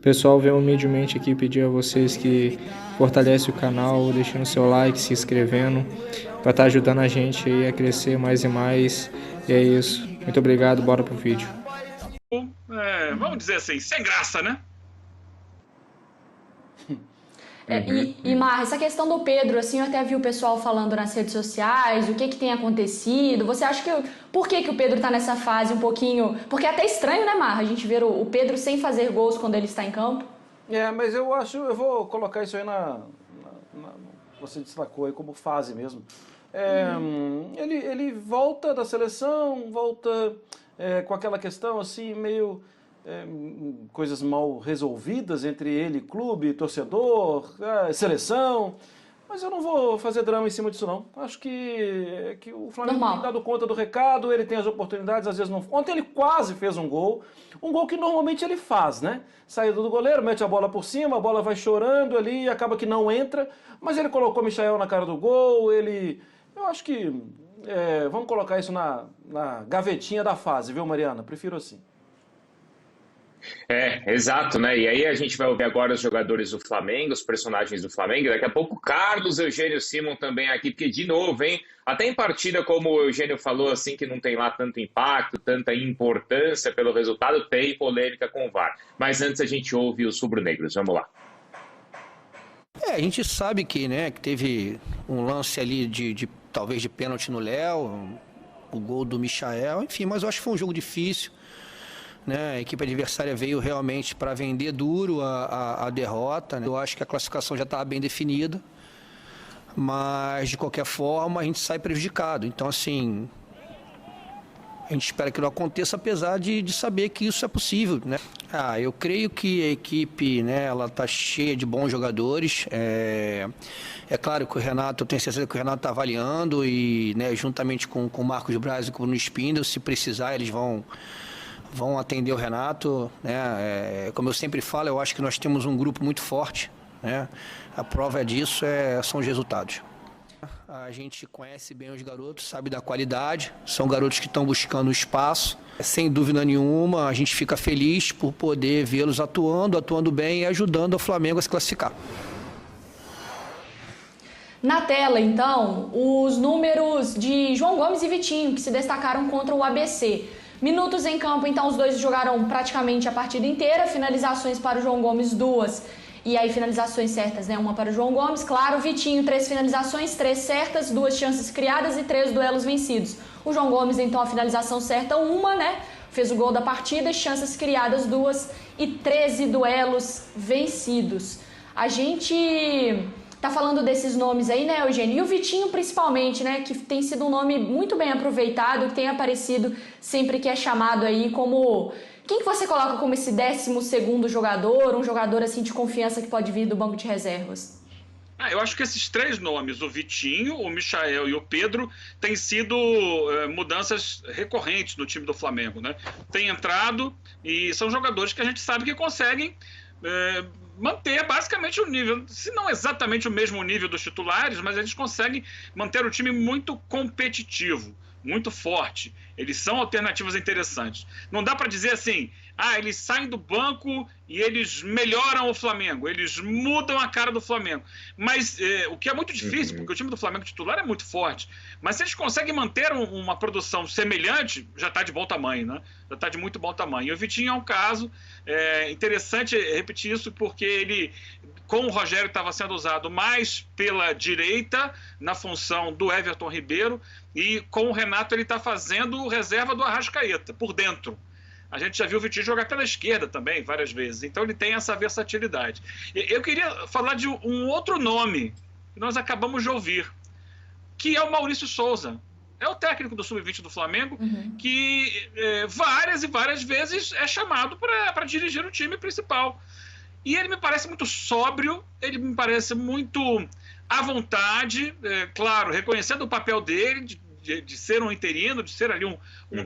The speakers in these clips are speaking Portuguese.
Pessoal, venho humildemente aqui pedir a vocês que fortalecem o canal, deixando seu like, se inscrevendo, para estar ajudando a gente aí a crescer mais e mais. E é isso. Muito obrigado, bora pro vídeo. Vamos dizer assim, sem graça, né? Mar, essa questão do Pedro, assim, eu até vi o pessoal falando nas redes sociais, o que tem acontecido. Você acha que... Por que o Pedro tá nessa fase um pouquinho... Porque é até estranho, né, Mar? A gente ver o Pedro sem fazer gols quando ele está em campo. Mas eu vou colocar isso aí você destacou aí como fase mesmo. Ele volta da seleção, volta com aquela questão assim, meio... coisas mal resolvidas entre ele, clube, torcedor, seleção, mas eu não vou fazer drama em cima disso não. Acho que o Flamengo tem dado conta do recado, ele tem as oportunidades, às vezes não... Ontem ele quase fez um gol que normalmente ele faz, né? Saída do goleiro, mete a bola por cima, a bola vai chorando ali, acaba que não entra, mas ele colocou o Michael na cara do gol, eu acho que... vamos colocar isso na gavetinha da fase, viu, Mariana? Prefiro assim. Exato, né? E aí a gente vai ouvir agora os jogadores do Flamengo, os personagens do Flamengo, daqui a pouco Carlos Eugênio Simon também aqui, porque de novo, hein? Até em partida, como o Eugênio falou, assim, que não tem lá tanto impacto, tanta importância pelo resultado, tem polêmica com o VAR. Mas antes a gente ouve os rubro-negros, vamos lá. A gente sabe que teve um lance ali talvez de pênalti no Léo, o gol do Michael, enfim, mas eu acho que foi um jogo difícil. A equipe adversária veio realmente para vender duro a derrota. Eu acho que a classificação já estava bem definida, mas de qualquer forma a gente sai prejudicado. Então, assim, a gente espera que não aconteça, apesar de saber que isso é possível, né? Eu creio que a equipe, ela está cheia de bons jogadores. É claro que o Renato, eu tenho certeza que o Renato está avaliando e, juntamente com o Marcos Braz e com o Nuno Spindel, se precisar, eles vão atender o Renato, como eu sempre falo, eu acho que nós temos um grupo muito forte, A prova disso são os resultados. A gente conhece bem os garotos, sabe da qualidade, são garotos que estão buscando espaço. Sem dúvida nenhuma, a gente fica feliz por poder vê-los atuando bem e ajudando o Flamengo a se classificar. Na tela, então, os números de João Gomes e Vitinho, que se destacaram contra o ABC. Minutos em campo, então os dois jogaram praticamente a partida inteira, finalizações para o João Gomes 2, e aí finalizações certas, uma para o João Gomes, claro, Vitinho 3 finalizações, 3 certas, 2 chances criadas e 3 duelos vencidos. O João Gomes, então, a finalização certa 1, fez o gol da partida, chances criadas 2 e 13 duelos vencidos. A gente... tá falando desses nomes aí, Eugênio? E o Vitinho, principalmente, que tem sido um nome muito bem aproveitado, que tem aparecido sempre que é chamado aí como... Quem que você coloca como esse 12º jogador, um jogador assim de confiança que pode vir do banco de reservas? Eu acho que esses 3 nomes, o Vitinho, o Michael e o Pedro, têm sido mudanças recorrentes no time do Flamengo, Tem entrado e são jogadores que a gente sabe que conseguem... manter basicamente o nível, se não exatamente o mesmo nível dos titulares, mas eles conseguem manter o time muito competitivo, muito forte. Eles são alternativas interessantes. Não dá para dizer assim, eles saem do banco e eles melhoram o Flamengo, eles mudam a cara do Flamengo. Mas o que é muito difícil, porque o time do Flamengo titular é muito forte. Mas se eles conseguem manter uma produção semelhante, já está de bom tamanho, Já está de muito bom tamanho. E o Vitinho é um caso interessante repetir isso, porque ele, com o Rogério, estava sendo usado mais pela direita, na função do Everton Ribeiro, e com o Renato ele está fazendo reserva do Arrascaeta, por dentro. A gente já viu o Vitinho jogar pela esquerda também, várias vezes. Então ele tem essa versatilidade. Eu queria falar de um outro nome que nós acabamos de ouvir, que é o Maurício Souza. É o técnico do Sub-20 do Flamengo, que várias e várias vezes é chamado para dirigir o time principal. E ele me parece muito sóbrio, ele me parece muito à vontade, claro, reconhecendo o papel dele, de ser um interino, de ser ali um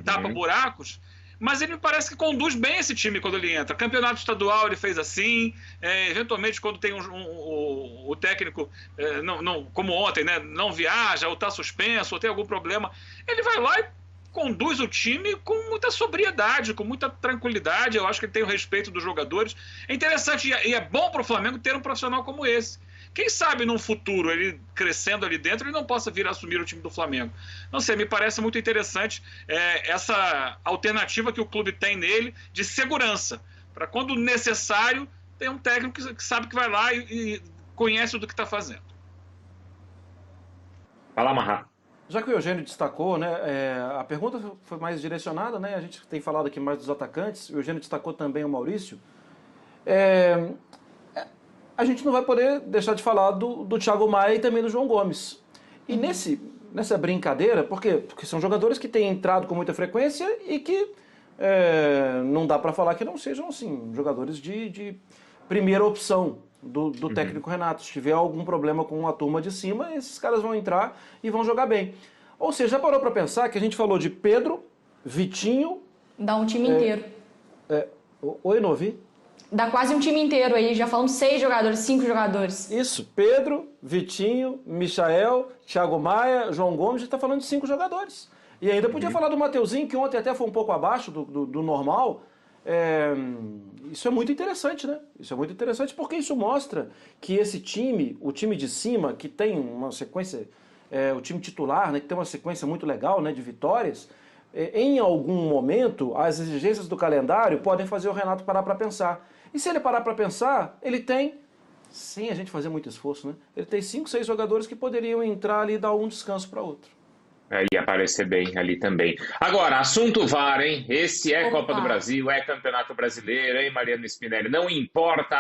tapa-buracos, mas ele me parece que conduz bem esse time quando ele entra. Campeonato estadual ele fez assim, eventualmente quando tem o técnico, como ontem, não viaja, ou está suspenso, ou tem algum problema, ele vai lá e conduz o time com muita sobriedade, com muita tranquilidade. Eu acho que ele tem o respeito dos jogadores. É interessante e é bom para o Flamengo ter um profissional como esse. Quem sabe num futuro, ele crescendo ali dentro, ele não possa vir a assumir o time do Flamengo. Não sei, me parece muito interessante essa alternativa que o clube tem nele de segurança, para quando necessário, ter um técnico que sabe que vai lá e conhece do que está fazendo. Fala, Marra. Já que o Eugênio destacou, né, a pergunta foi mais direcionada, né, a gente tem falado aqui mais dos atacantes, o Eugênio destacou também o Maurício. A gente não vai poder deixar de falar do Thiago Maia e também do João Gomes. E nessa brincadeira, por quê? Porque são jogadores que têm entrado com muita frequência e que não dá para falar que não sejam assim, jogadores de primeira opção do técnico Renato. Se tiver algum problema com a turma de cima, esses caras vão entrar e vão jogar bem. Ou seja, já parou para pensar que a gente falou de Pedro, Vitinho... Dá um time inteiro. Oi, não ouvi? Dá quase um time inteiro aí, já falamos 6 jogadores, 5 jogadores. Isso, Pedro, Vitinho, Michael, Thiago Maia, João Gomes, a gente está falando de 5 jogadores. E ainda podia falar do Mateuzinho, que ontem até foi um pouco abaixo do normal. Isso é muito interessante, né? Isso é muito interessante porque isso mostra que esse time, o time de cima, que tem uma sequência, o time titular, né, que tem uma sequência muito legal, né, de vitórias, em algum momento as exigências do calendário podem fazer o Renato parar para pensar. E se ele parar para pensar, ele tem, sem a gente fazer muito esforço, né? Ele tem 5, 6 jogadores que poderiam entrar ali e dar um descanso para outro. E aparecer bem ali também. Agora, assunto VAR, hein? Esse é Copa do Brasil, é Campeonato Brasileiro, hein, Mariano Spinelli? Não importa